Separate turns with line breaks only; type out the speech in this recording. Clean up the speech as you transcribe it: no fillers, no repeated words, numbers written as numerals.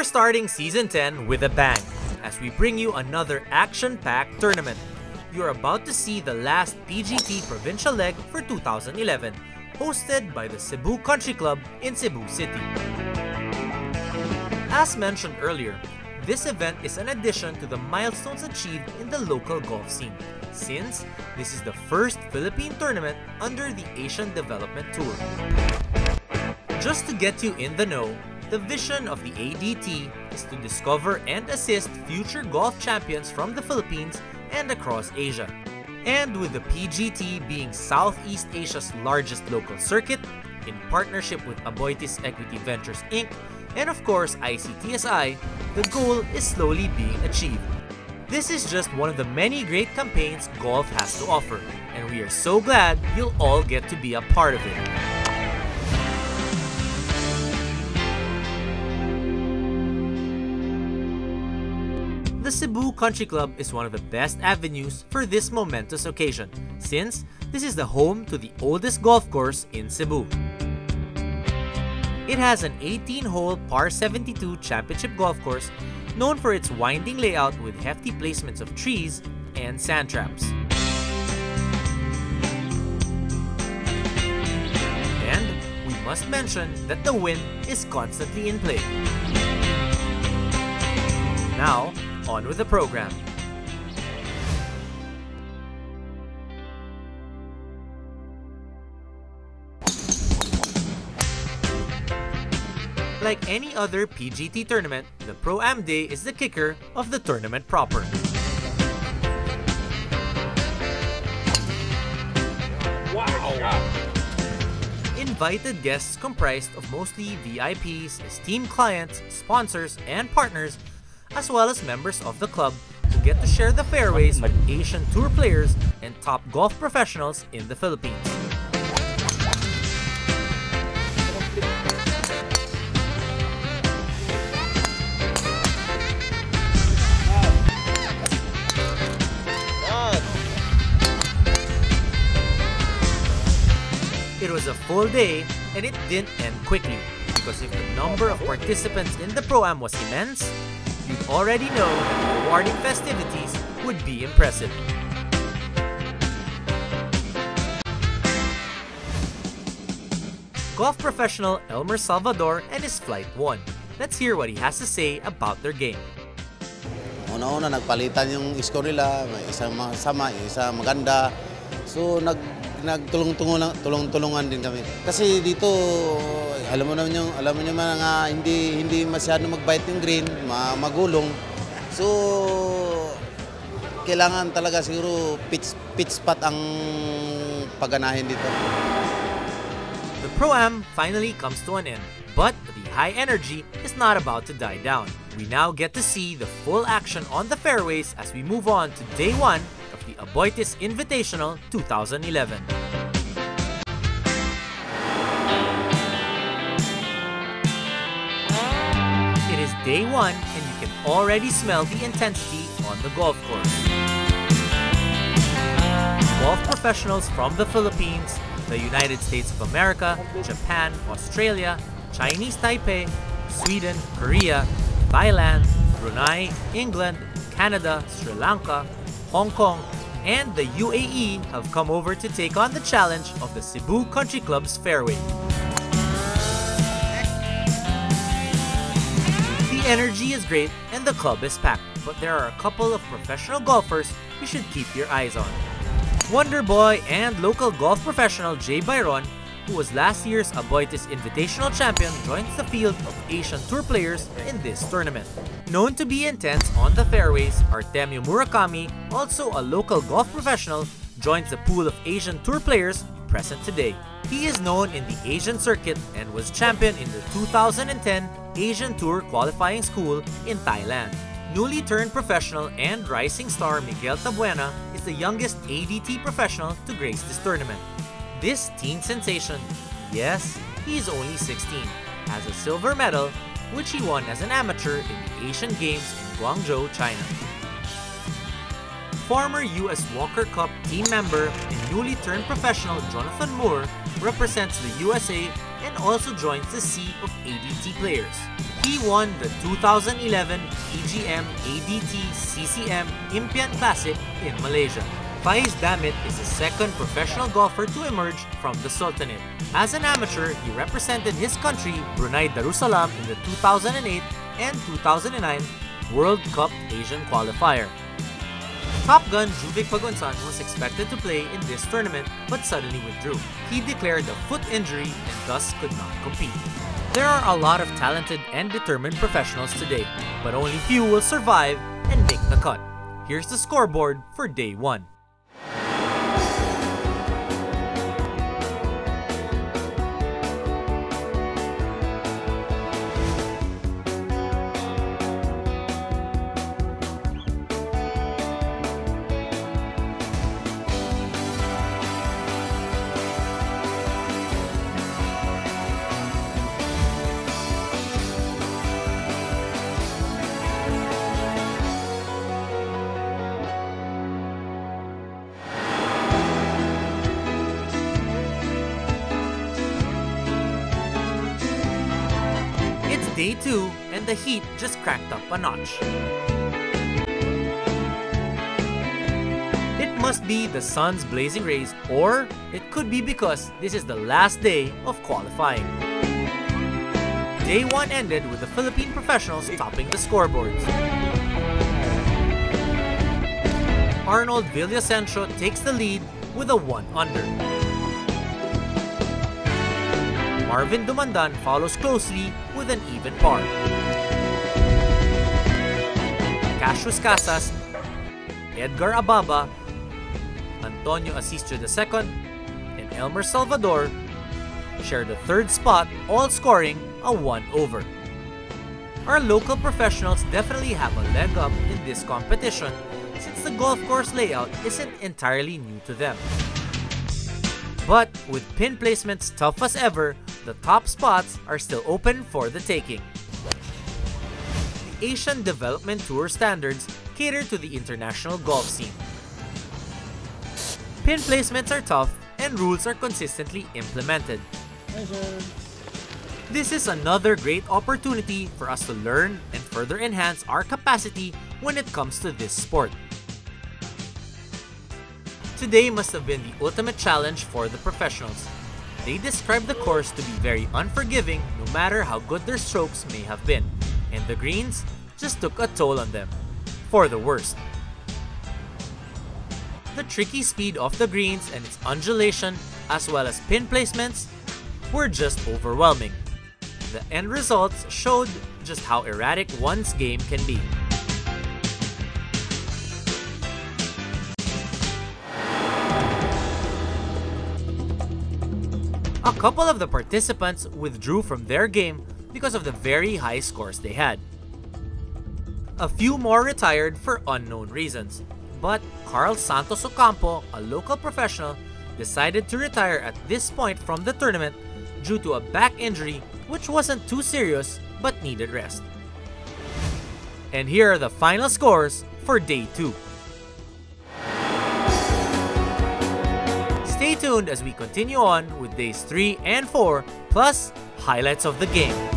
starting Season 10 with a bang as we bring you another action-packed tournament. You're about to see the last PGT provincial leg for 2011, hosted by the Cebu Country Club in Cebu City. As mentioned earlier, this event is an addition to the milestones achieved in the local golf scene, since this is the first Philippine tournament under the Asian Development Tour. Just to get you in the know, the vision of the ADT is to discover and assist future golf champions from the Philippines and across Asia. And with the PGT being Southeast Asia's largest local circuit, in partnership with Aboitiz Equity Ventures Inc., and of course ICTSI, the goal is slowly being achieved. This is just one of the many great campaigns golf has to offer, and we are so glad you'll all get to be a part of it. The Cebu Country Club is one of the best avenues for this momentous occasion, since this is the home to the oldest golf course in Cebu. It has an 18-hole par 72 championship golf course known for its winding layout with hefty placements of trees and sand traps. And we must mention that the wind is constantly in play. Now, on with the program. Like any other PGT tournament, the Pro-Am Day is the kicker of the tournament proper. Wow! Invited guests comprised of mostly VIPs, esteemed clients, sponsors, and partners, as well as members of the club who get to share the fairways with Asian Tour players and top golf professionals in the Philippines. It was a full day, and it didn't end quickly, because if the number of participants in the Pro-Am was immense, you'd already know that the rewarding festivities would be impressive. Golf professional Elmer Salvador and his Flight 1. Let's hear what he has to say about their game.
Una-una, nagpalitan yung score nila, may isang masama, isang maganda. So, tulong-tulungan din kami. Kasi dito, alam mo naman mga hindi masyado mag-bite yung green, magulong. So, kailangan talaga siguro pitch spot ang pagganahin dito.
The Pro-Am finally comes to an end, but the high energy is not about to die down. We now get to see the full action on the fairways as we move on to Day 1 of the Aboitiz Invitational 2011. It is Day 1 and you can already smell the intensity on the golf course. Golf professionals from the Philippines, the United States of America, Japan, Australia, Chinese Taipei, Sweden, Korea, Thailand, Brunei, England, Canada, Sri Lanka, Hong Kong, and the UAE have come over to take on the challenge of the Cebu Country Club's fairway. The energy is great and the club is packed, but there are a couple of professional golfers you should keep your eyes on. Wonder Boy and local golf professional Jay Byron, who was last year's Aboitiz Invitational champion, joins the field of Asian Tour players in this tournament. Known to be intense on the fairways, Artemio Murakami, also a local golf professional, joins the pool of Asian Tour players present today. He is known in the Asian circuit and was champion in the 2010 Asian Tour qualifying school in Thailand. Newly turned professional and rising star Miguel Tabuena is the youngest ADT professional to grace this tournament. This teen sensation, yes, he is only 16, has a silver medal, which he won as an amateur in the Asian Games in Guangzhou, China. Former US Walker Cup team member and newly turned professional Jonathan Moore represents the USA and also joins the sea of ADT players. He won the 2011 PGM ADT CCM Impian Classic in Malaysia. Faiz Damit is the second professional golfer to emerge from the Sultanate. As an amateur, he represented his country, Brunei Darussalam, in the 2008 and 2009 World Cup Asian Qualifier. Top gun Juvik Pagunsan was expected to play in this tournament but suddenly withdrew. He declared a foot injury and thus could not compete. There are a lot of talented and determined professionals today, but only few will survive and make the cut. Here's the scoreboard for day 1. Day 2 and the heat just cranked up a notch. It must be the sun's blazing rays, or it could be because this is the last day of qualifying. Day 1 ended with the Philippine professionals topping the scoreboards. Arnold Villasencio takes the lead with a 1-under. Marvin Dumandan follows closely with an even par. Cassius Casas, Edgar Ababa, Antonio Asisio II, and Elmer Salvador share the third spot, all scoring a 1-over. Our local professionals definitely have a leg up in this competition since the golf course layout isn't entirely new to them. But with pin placements tough as ever, the top spots are still open for the taking. The Asian Development Tour standards cater to the international golf scene. Pin placements are tough and rules are consistently implemented. This is another great opportunity for us to learn and further enhance our capacity when it comes to this sport. Today must have been the ultimate challenge for the professionals. They described the course to be very unforgiving no matter how good their strokes may have been, and the greens just took a toll on them, for the worst. The tricky speed of the greens and its undulation, as well as pin placements, were just overwhelming. The end results showed just how erratic one's game can be. A couple of the participants withdrew from their game because of the very high scores they had. A few more retired for unknown reasons, but Carl Santos Ocampo, a local professional, decided to retire at this point from the tournament due to a back injury which wasn't too serious but needed rest. And here are the final scores for Day 2. Stay tuned as we continue on with Days 3 and 4, plus highlights of the game.